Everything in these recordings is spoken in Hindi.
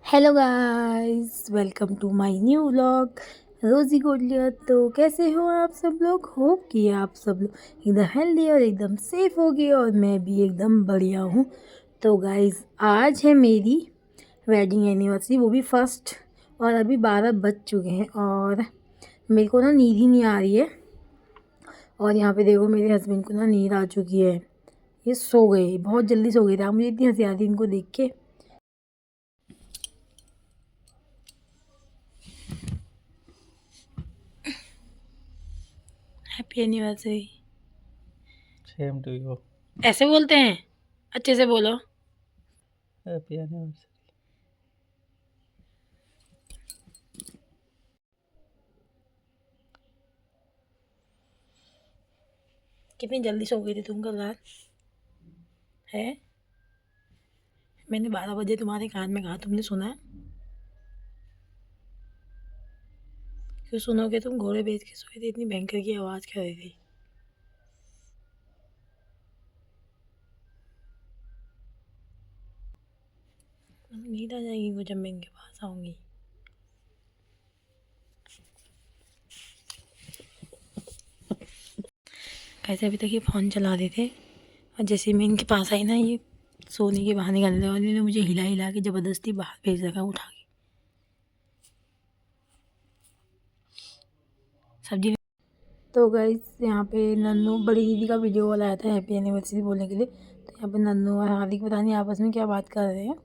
Hello guys, welcome to my new vlog Rozy Goldiyar. तो कैसे हो आप सब लोग? होप कि आप सब लोग एकदम हेल्दी और एकदम सेफ होगी और मैं भी एकदम बढ़िया हूँ। तो गाइस, आज है मेरी वेडिंग एनिवर्सरी, वो भी फर्स्ट। और अभी 12 बज चुके हैं और मेरे को ना नींद ही नहीं आ रही है। और यहाँ पे देखो, मेरे हस्बैंड को ना नींद आ चुकी है। ये सो गए, बहुत जल्दी सो गए थे। मुझे इतनी हंसी आ रही इनको देख के। Happy anniversary. Same to you. ऐसे बोलते हैं? अच्छे से बोलो। Happy anniversary. कितनी जल्दी सो गई थी तुम कल रात? है, मैंने 12 बजे तुम्हारे कान में कहा, तुमने सुना? क्यों सुनोगे तुम? घोड़े बेच के सोए थे, इतनी भयंकर की आवाज़ कर रही थी। नींद आ जाएगी वो जब मैं इनके पास आऊँगी। कैसे अभी तक ये फ़ोन चला रहे थे और जैसे मैं इनके पास आई ना, ये सोने के बहाने करने लगे और इन्होंने मुझे हिला हिला के ज़बरदस्ती बाहर भेज रखा उठा के। सब्जी। तो गाइस, यहाँ पे नन्नू बड़ी दीदी का वीडियो कॉल आया था हैप्पी एनिवर्सरी बोलने के लिए। तो यहाँ पे नन्नू और हार्दिक पता नहीं आपस में क्या बात कर रहे हैं।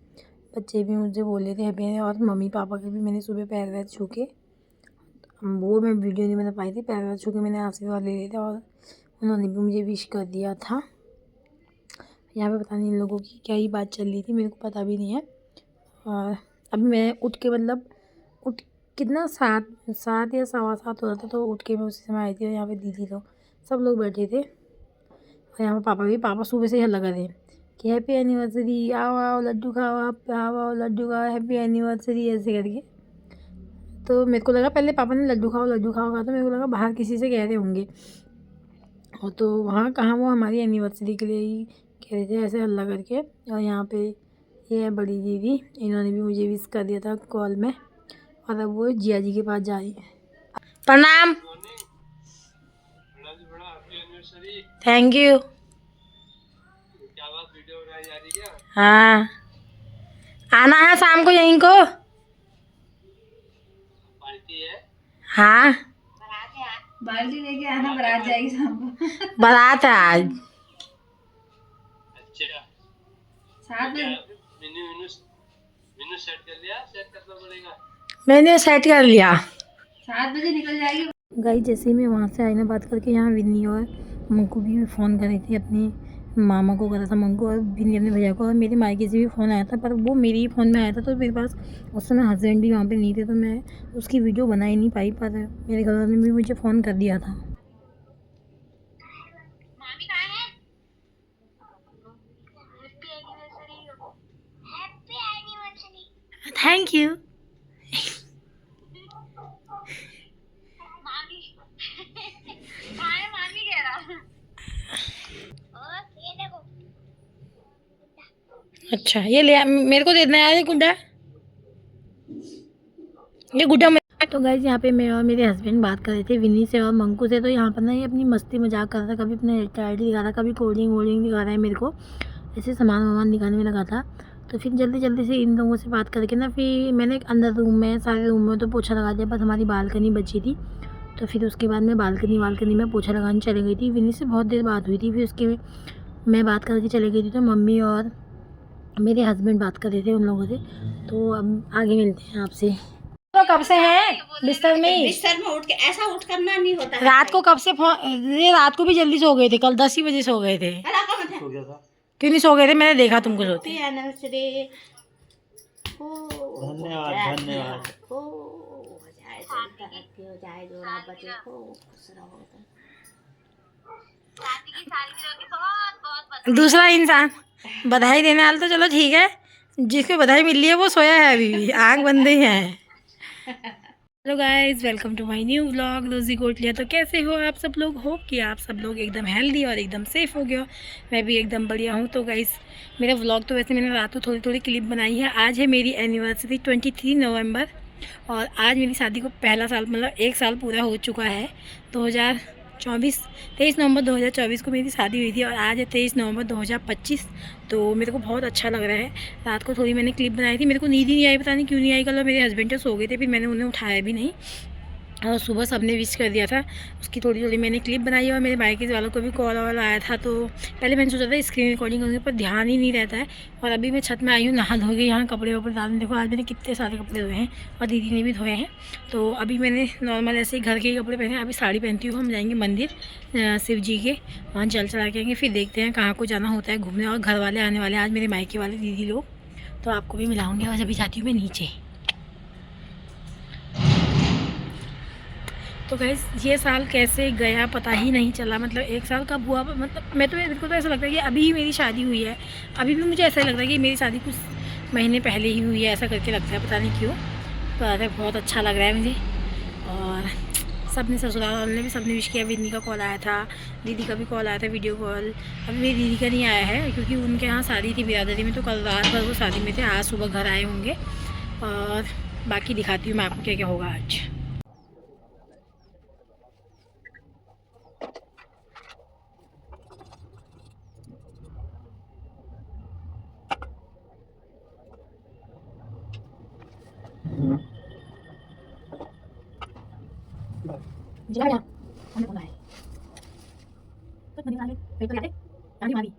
बच्चे भी मुझे बोल रहे थे हैप्पी, और मम्मी पापा के भी मैंने सुबह पैर वैर छू के, वो मैं वीडियो नहीं बना पाई थी, पैर वैर छू के मैंने आशीर्वाद ले लिए थे और उन्होंने भी मुझे विश कर दिया था। यहाँ पे पता नहीं इन लोगों की क्या ही बात चल रही थी, मेरे को पता भी नहीं है। और अभी मैं उठ के, मतलब उठ कितना 7 या 7:15 हो रहा था, तो उठ के मैं उसी समय आई थी। और यहाँ पे दीदी लोग सब लोग बैठे थे और यहाँ पे पापा सुबह से ही हल्ला कर रहे हैं कि हैप्पी एनिवर्सरी, आओ आओ लड्डू खाओ, आप आओ आओ लड्डू खाओ, हैप्पी एनिवर्सरी ऐसे करके। तो मेरे को लगा पहले पापा ने लड्डू खाओ कहा, तो मेरे को लगा बाहर किसी से कह रहे होंगे। और तो वहाँ कहाँ, वो हमारी एनिवर्सरी के लिए ही कह रहे थे ऐसे हल्ला करके। और यहाँ पे ये है बड़ी दीदी, इन्होंने भी मुझे विश कर दिया था कॉल में। और अब वो जिया जी के पास जा रही है। प्रणाम। Thank you. हाँ, आना है शाम को यहीं को। हाँ, बाल्टी लेके आना, बारात जाएगी शाम को। बारात है आज। मैंने सेट कर लिया। 7 बजे निकल जाएगी। गाइस, जैसे ही मैं वहाँ से आई ना बात करके, यहाँ विन्नी और मंकू भी मैं फ़ोन कर रही थी, अपने मामा को करा था मंकू, और विन्नी अपने भैया को। और मेरे मायके से भी फ़ोन आया था, पर वो मेरे ही फ़ोन में आया था, तो मेरे पास उस समय हस्बैंड भी वहाँ पे नहीं थे, तो मैं उसकी वीडियो बना ही नहीं पाई। पर मेरे घर वालों ने भी मुझे फ़ोन कर दिया था। Thank you. अच्छा, ये ले मेरे को देना है ये गुड्डा, ये गुड्डा। तो गाइस, यहाँ पे मैं और मेरे हस्बैंड बात कर रहे थे विनी से और मंकू से। तो यहाँ पर ना ये अपनी मस्ती मजाक कर रहा था, कभी अपने टाइड दिखा रहा, कभी कोल्ड ड्रिंक दिखा रहा है मेरे को, ऐसे सामान वामान दिखाने में लगा था। तो फिर जल्दी जल्दी से इन लोगों से बात करके ना, फिर मैंने एक अंदर रूम में, सारे रूम में तो पोछा लगा दिया, बस हमारी बालकनी बची थी। तो फिर उसके बाद मैं बालकनी में पोछा लगाने चली गई थी। विनी से बहुत देर बात हुई थी, फिर उसके मैं बात करके चली गई थी। तो मम्मी और मेरे हस्बैंड बात कर रहे थे उन लोगों से। तो अब आगे मिलते हैं आपसे। तो कब से हैं बिस्तर में उठ के ऐसा उठ करना नहीं होता है। रात को कब से ये रात को भी जल्दी सो गए थे, कल 10 ही बजे सो गए थे। सो गया था। क्यों नहीं सो गए थे? मैंने देखा तुमको सोते। धन्यवाद धन्यवाद। दूसरा इंसान बधाई देने वाला तो चलो ठीक है, जिसको बधाई मिल रही है वो सोया है, अभी भी आँख बंद ही है। Hello guys, welcome to my new vlog Rozy Kotliya. तो कैसे हो आप सब लोग? होप कि आप सब लोग एकदम हेल्दी और एकदम सेफ़ हो गए हो। मैं भी एकदम बढ़िया हूँ। तो गाइस, मेरा व्लॉग तो वैसे मैंने रात को थोड़ी थोड़ी क्लिप बनाई है। आज है मेरी एनिवर्सरी 23 नवंबर और आज मेरी शादी को पहला साल, मतलब 1 साल पूरा हो चुका है। 23 नवंबर 2024 को मेरी शादी हुई थी और आज है 23 नवंबर 2025। तो मेरे को बहुत अच्छा लग रहा है। रात को थोड़ी मैंने क्लिप बनाई थी, मेरे को नींद ही नहीं आई, पता नहीं क्यों नहीं आई। कल मेरे हस्बैंड तो सो गए थे, फिर मैंने उन्हें उठाया भी नहीं और सुबह सबने विश कर दिया था। उसकी थोड़ी थोड़ी मैंने क्लिप बनाई है और मेरे बाइक वालों को भी कॉल वॉल आया था। तो पहले मैंने सोचा था स्क्रीन रिकॉर्डिंग करने पर ध्यान ही नहीं रहता है। और अभी मैं छत में आई हूँ, नहा धो के यहाँ कपड़े वपड़े डालने। देखो आज मैंने कितने सारे कपड़े धोए हैं और दीदी ने भी धोए हैं। तो अभी मैंने नॉर्मल ऐसे ही घर के कपड़े पहने, अभी साड़ी पहनती हूँ। हम जाएंगे मंदिर शिव जी के, वहाँ जल चढ़ा के आएंगे। फिर देखते हैं कहाँ को जाना होता है घूमने। और घर वाले आने वाले आज, मेरे मायके वाले दीदी लोग, तो आपको भी मिलाऊंगी। और अभी जाती हूँ मैं नीचे। तो गाइस, ये साल कैसे गया पता ही नहीं चला। मतलब 1 साल कब हुआ, मतलब मेरे को तो ऐसा लगता है कि अभी ही मेरी शादी हुई है। अभी भी मुझे ऐसा लगता है कि मेरी शादी कुछ महीने पहले ही हुई है, ऐसा करके लगता है, पता नहीं क्यों। तो अरे बहुत अच्छा लग रहा है मुझे। और सब ने, ससुराल वालों ने भी सबने विश किया। विन्नी का कॉल आया था, दीदी का भी कॉल आया था वीडियो कॉल। अभी मेरी दीदी का नहीं आया है क्योंकि उनके यहाँ शादी थी बिरादरी में, तो कल रात भर वो शादी में थे। आज सुबह घर आए होंगे। और बाकी दिखाती हूँ मैं आपको क्या क्या होगा आज। जिला क्या हमने बोला है तो बनी वाले पेट तो याद है रानी मावी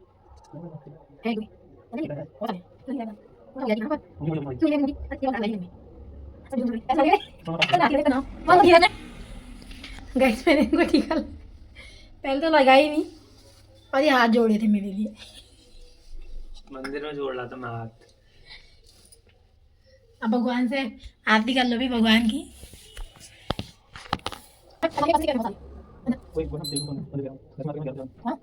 है कोई नहीं होता है तो नहीं लगा वो हो गया यहां पर क्यों ये मुझे अच्छी बात लगी में सब जो ऐसा लगे तो रात के ना बहुत बढ़िया है गाइस। मैंने इनको टीका पहले तो लगा ही नहीं और ये हाथ जोड़े थे मेरे लिए। मंदिर में जोड़ रहा था मैं हाथ। अब भगवान से आरती कर लो भी भगवान की। हाँ?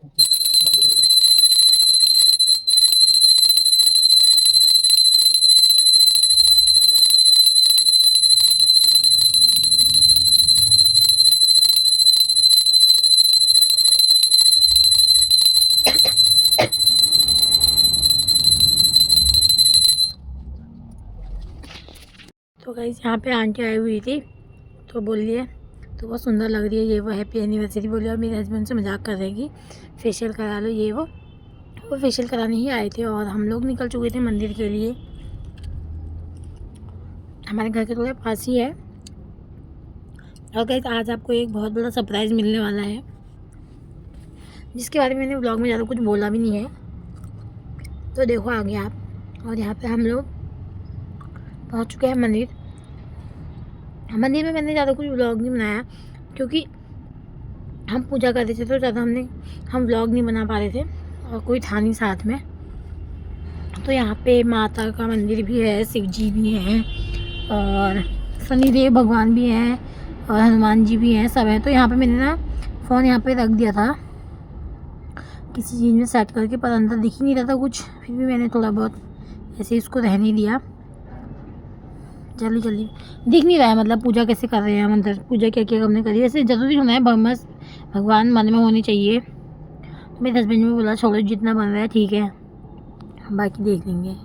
तो गाइस, यहाँ पे आंटी आई हुई थी तो बोली है, तो बहुत सुंदर लग रही है ये वो, हैप्पी एनिवर्सरी बोली। और मेरे हस्बैंड से मजाक कर रहे हैं कि फेशियल करा लो ये वो फेशियल कराने ही आए थे। और हम लोग निकल चुके थे मंदिर के लिए, हमारे घर के थोड़े पास ही है। और गाइस, आज आपको एक बहुत बड़ा सरप्राइज़ मिलने वाला है जिसके बारे में मैंने व्लॉग में ज़्यादा कुछ बोला भी नहीं है। तो देखो आगे आप। और यहाँ पे हम लोग पहुँच चुके हैं मंदिर में। मैंने ज़्यादा कुछ व्लॉग नहीं बनाया क्योंकि हम पूजा कर रहे थे, तो ज़्यादा हम व्लॉग नहीं बना पा रहे थे और कोई था नहीं साथ में। तो यहाँ पे माता का मंदिर भी है, शिव जी भी हैं और शनिदेव भगवान भी हैं और हनुमान जी भी हैं, सब हैं। तो यहाँ पे मैंने ना फ़ोन यहाँ पे रख दिया था किसी चीज़ में सेट करके, पर अंदर दिख ही नहीं रहा था कुछ। फिर भी मैंने थोड़ा बहुत ऐसे इसको रहने दिया। जल्दी दिख नहीं रहा है, मतलब पूजा कैसे कर रहे हैं हम अंदर, पूजा क्या क्या हमने करी। वैसे ज़रूरी होना है बस भगवान मन में होने चाहिए। तो मेरे हस्बैंड ने बोला छोड़ो जितना बन रहा है ठीक है, बाकी देख लेंगे।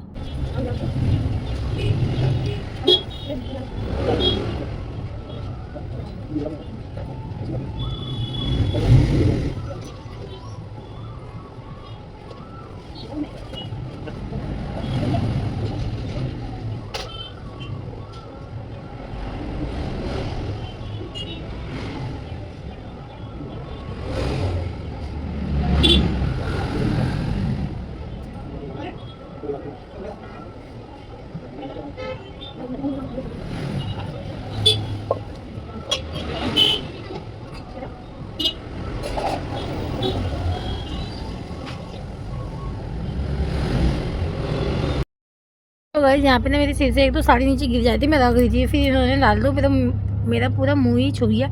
तो गाइस, यहाँ पे ना मेरे सिर से एक तो साड़ी नीचे गिर जाती, मैं रख रही थी, फिर इन्होंने डाल दो, मेरा पूरा मुँह ही छू गया।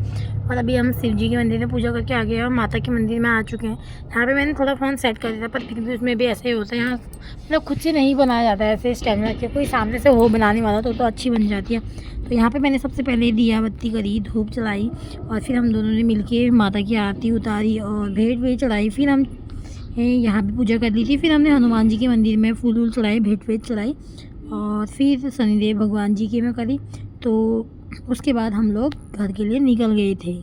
और अभी हम शिव जी के मंदिर में पूजा करके आ गए हैं और माता के मंदिर में आ चुके हैं। यहाँ पे मैंने थोड़ा फ़ोन सेट कर दिया था, पर फिर भी उसमें भी ऐसे ही होता है। यहाँ मतलब खुद से नहीं बनाया जाता है ऐसे स्टैंड रख के, कोई सामने से हो बनाने वाला तो अच्छी बन जाती है। तो यहाँ पे मैंने सबसे पहले दिया बत्ती करी, धूप चलाई और फिर हम दोनों ने मिलके माता की आरती उतारी और भेंट वेंट चढ़ाई। फिर हम यहाँ पे पूजा कर ली थी। फिर हमने हनुमान जी के मंदिर में फूल वूल चढ़ाए, भेंट वेंट चढ़ाई और फिर शनिदेव भगवान जी के में करी। तो उसके बाद हम लोग घर के लिए निकल गए थे।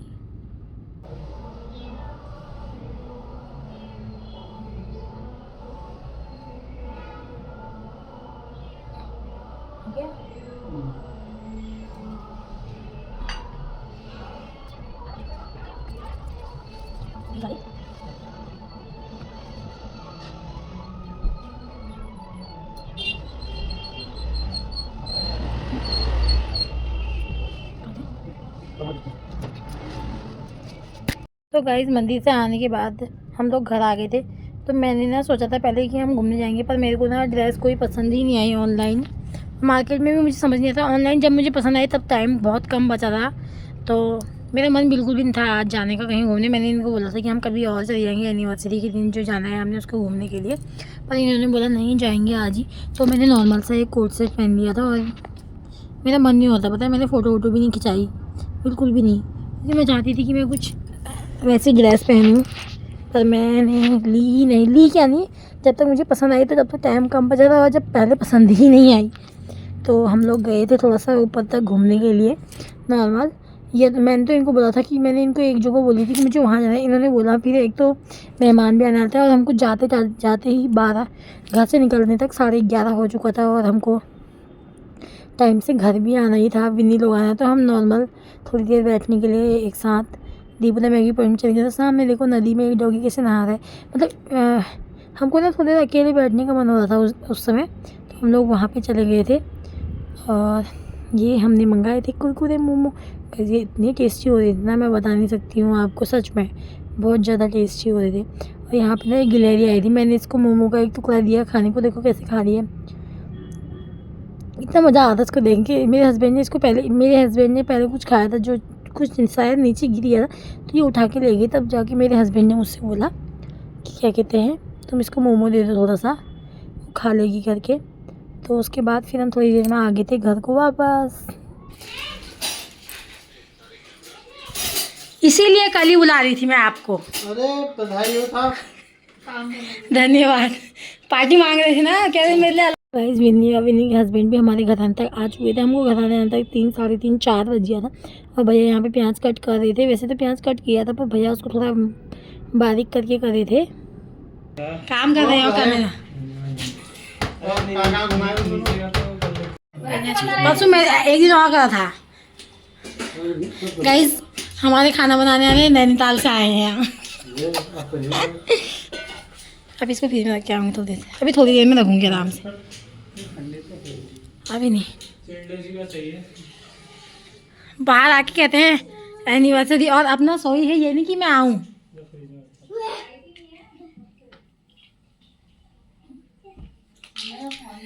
तो गाइस मंदिर से आने के बाद हम लोग घर आ गए थे। तो मैंने ना सोचा था पहले कि हम घूमने जाएंगे, पर मेरे को ना ड्रेस कोई पसंद ही नहीं आई ऑनलाइन। मार्केट में भी मुझे समझ नहीं आता। ऑनलाइन जब मुझे पसंद आई तब टाइम बहुत कम बचा था, तो मेरा मन बिल्कुल भी नहीं था आज जाने का कहीं घूमने। मैंने इनको बोला था कि हम कभी और चले जाएंगे, एनिवर्सरी के दिन जो जाना है हमने उसको घूमने के लिए, पर इन्होंने बोला नहीं जाएंगे आज ही। तो मैंने नॉर्मल सा एक कोट सेट पहन लिया था और मेरा मन नहीं होता, पता है मैंने फ़ोटो वोटो भी नहीं खिंचाई, बिल्कुल भी नहीं, क्योंकि मैं चाहती थी कि मैं कुछ वैसी ड्रेस पहनूं। पर मैंने ली क्या नहीं, जब तक मुझे पसंद आई तो जब तक टाइम कम बचा था, और जब पहले पसंद ही नहीं आई तो हम लोग गए थे थोड़ा सा ऊपर तक घूमने के लिए नॉर्मल। ये मैंने तो इनको बोला था कि मैंने इनको एक जगह बोली थी कि मुझे वहाँ जाना है। इन्होंने बोला, फिर एक तो मेहमान भी आने वाले थे और हमको जाते ही 12 घर से निकलने तक 11:30 हो चुका था और हमको टाइम से घर भी आना ही था, विन्नी लोग आना। तो हम नॉर्मल थोड़ी देर बैठने के लिए एक साथ दीपुदा मैगी पॉइंट चले गए। तो सामने देखो नदी में एक डॉगी कैसे नहा रहा है। मतलब हमको ना थोड़ी देर अकेले बैठने का मन हो रहा था उस समय, तो हम लोग वहाँ पे चले गए थे। और ये हमने मंगाए थे कुरकुरे मोमो। ये इतने टेस्टी हो रहे थे ना, मैं बता नहीं सकती हूँ आपको, सच में बहुत ज़्यादा टेस्टी हो रहे थे। और यहाँ पे ना एक गिलहरी आई थी, मैंने इसको मोमो का एक टुकड़ा दिया खाने को, देखो कैसे खा रही है। इतना मज़ा आता इसको देख के। मेरे हस्बैंड ने पहले कुछ खाया था जो कुछ शायद नीचे गिर गया था, तो ये उठा के ले गए। तब जाके मेरे हस्बैंड ने मुझसे बोला कि क्या कहते हैं, तुम इसको मोमो दे दो थोड़ा सा, खा लेगी करके। तो उसके बाद फिर हम थोड़ी देर में आ गए थे घर को वापस। इसीलिए कल ही बुला रही थी मैं आपको। अरे बधाई हो था। धन्यवाद। पार्टी मांग रहे थे ना, कह रहे मेरे लिए। गाइस विन्नी के हस्बैंड भी हमारे घर आने तक आ चुके थे। हमको घर आने तक 3, साढ़े 3, 4 बज गया था। और भैया यहाँ पे प्याज कट कर रहे थे। वैसे तो प्याज कट किया था, पर भैया उसको थोड़ा बारीक करके कर रहे थे। काम कर रहे हो कैमरा। परसों मैं एक दिन और करा था। गाइस हमारे खाना बनाने वाले नैनीताल से आए हैं। अब इसको फ्रिज में रख के आऊँगी थोड़ी देर से। अभी थोड़ी देर में रखूँगी आराम से, अभी नहीं। बाहर आके कहते हैं एनिवर्सरी, और अपना सोई है, ये नहीं कि मैं आऊँ।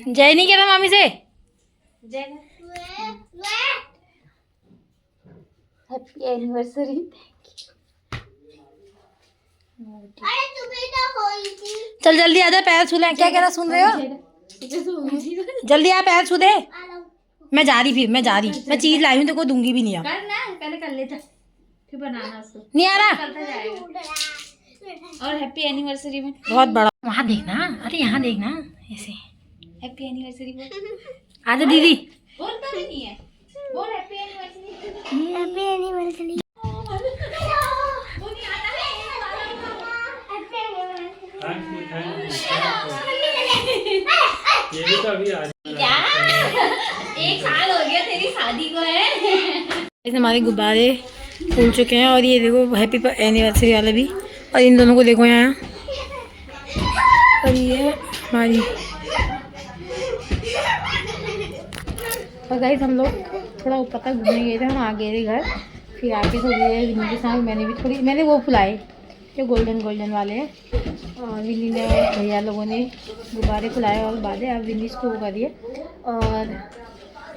जय नहीं कह रहा मामी से। Happy anniversary. चल जल्दी आ जा, पैर छू ले। क्या कह रहा, सुन रहे हो? जल्दी आ, पैर छू दे। मैं जा रही, मैं चीज लाई हूँ, तो को दूंगी भी नहीं। पहले कर लेता, फिर बनाना उसको। नहीं आ रहा। और हैप्पी एनिवर्सरी में बहुत बड़ा वहाँ देखना। अरे यहाँ देखना ऐसे। हैप्पी एनिवर्सरी बोल। आजा दीदी। बोलता भी नहीं है, बोल हैप्पी एनिवर्सरी। Happy anniversary. ये भी तो अभी आज 1 साल हो गया तेरी शादी को है। हमारे गुब्बारे फूल चुके हैं और ये देखो हैप्पी एनिवर्सरी वाला भी। और इन दोनों को देखो यहाँ। और ये हमारी। और गाइस हम लोग थोड़ा ऊपर तक घूमने गए थे। हम आ गए थे घर, फिर आके थोड़ी देर विन्नी के साथ मैंने वो फुलाए जो गोल्डन वाले हैं। और विन्नी ने भैया लोगों ने गुब्बारे फुलाए और बांधे। अब विन्नी इसको वो करिए। और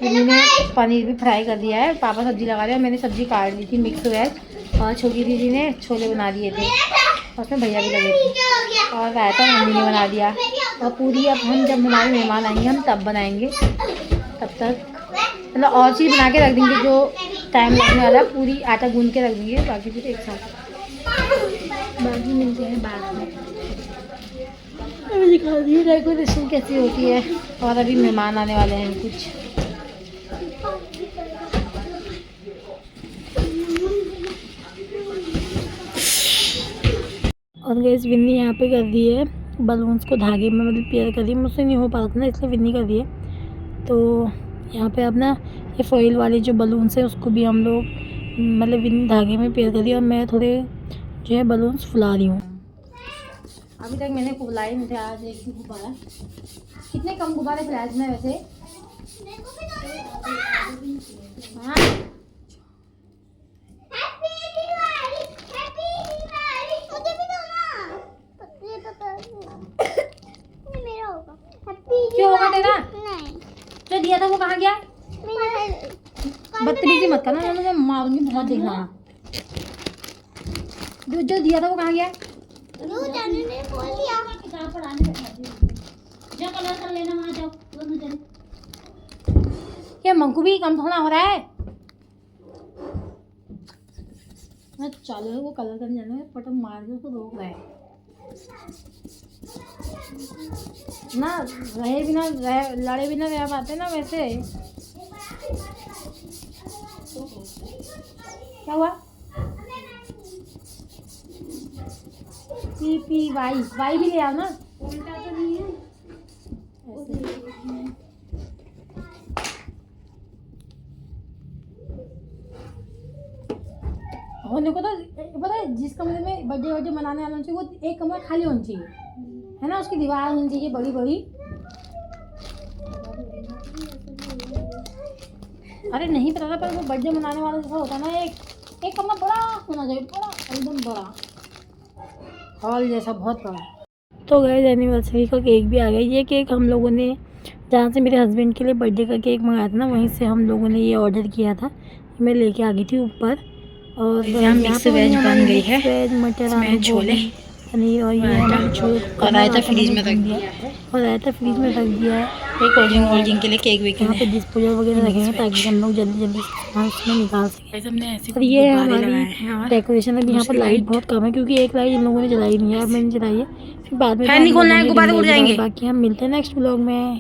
विन्नी ने पनीर भी फ्राई कर दिया है। पापा सब्जी लगा रहे हैं, मैंने सब्जी काट ली थी मिक्स वेज। और छोटी दीदी ने छोले बना दिए थे और उसमें भैया भी लगे थे और रायता मम्मी ने बना दिया। और पूरी अब हम जब हमारे मेहमान आएंगे हम तब बनाएंगे, तब तक मतलब और चीज़ बना के रख देंगे जो टाइम लगने वाला है। पूरी आटा गूंद के रख देंगे, बाकी फिर एक साथ बाकी मिलते हैं बाद में। अभी दिखा दी डेकोरेशन कैसी होती है। और अभी मेहमान आने वाले हैं कुछ। और गैस विन्नी यहाँ पे कर दी है बलून्स को धागे में मतलब पेयर कर दी, मुझसे नहीं हो पा रहा था ना इसलिए विन्नी कर दी है। तो यहाँ पे अब ना ये फॉइल वाले जो बलून्स हैं उसको भी हम लोग मतलब विन्नी धागे में पेयर कर दिया और मैं थोड़े जो है बलून्स फुला रही हूँ। अभी तक मैंने फुलाए नहीं थे, आज एक ही गुब्बारा। कितने कम गुब्बारे फुलाए थे वैसे। हाँ क्यों होगा तेरा? जो दिया था वो कहाँ गया? बदतमीजी मत करना, मैं मुझे मारूंगी बहुत, देखना। जो दिया था वो कहाँ गया? क्या मंकू भी कम थोड़ा हो रहा है? मैं चालू है वो कलर करने जाना है, पटक मार दो तो रोक रहा है ना, रहे बिना लड़े बिना रह पाते ना वैसे। क्या हुआ? पी वाई भी ले आओ ना। उल्टा तो नहीं है होने को तो पता है। जिस कमरे में बर्थडे मनाने वाला चाहिए वो एक कमरा खाली होना चाहिए, है ना। उसकी दीवार होनी चाहिए बड़ी बड़ी। अरे नहीं पता था पर वो बर्थडे मनाने वाला जैसा होता है ना, एक कमरा बड़ा होना चाहिए, बड़ा एकदम बड़ा हॉल जैसा, बहुत बड़ा। तो गए एनिवर्सरी का केक भी आ गया। ये केक हम लोगों ने जहाँ से मेरे हस्बैंड के लिए बर्थडे का केक मंगाया था ना, वहीं से हम लोगों ने ये ऑर्डर किया था। मैं लेके आ गई थी ऊपर। और यहाँ मिक्स वेज बन गई है, वेज मटर छोले पनीर और ये हमारे छोले और रायता फ्रीज में रख दिया है। और रायता फ्रीज में रख दिया है। एक कोल्ड ड्रिंक के लिए केक भी यहाँ पे डिस्पोजल वगैरह रखे हैं ताकि हम लोग जल्दी जल्दी उसमें निकाल सकें। और ये हमारी डेकोरेशन है। यहाँ पर लाइट बहुत कम है क्योंकि एक लाइट इन लोगों ने जलाई नहीं है, अब मैंने जलाई है, फिर बाद में बाकी हम मिलते हैं नेक्स्ट व्लॉग में।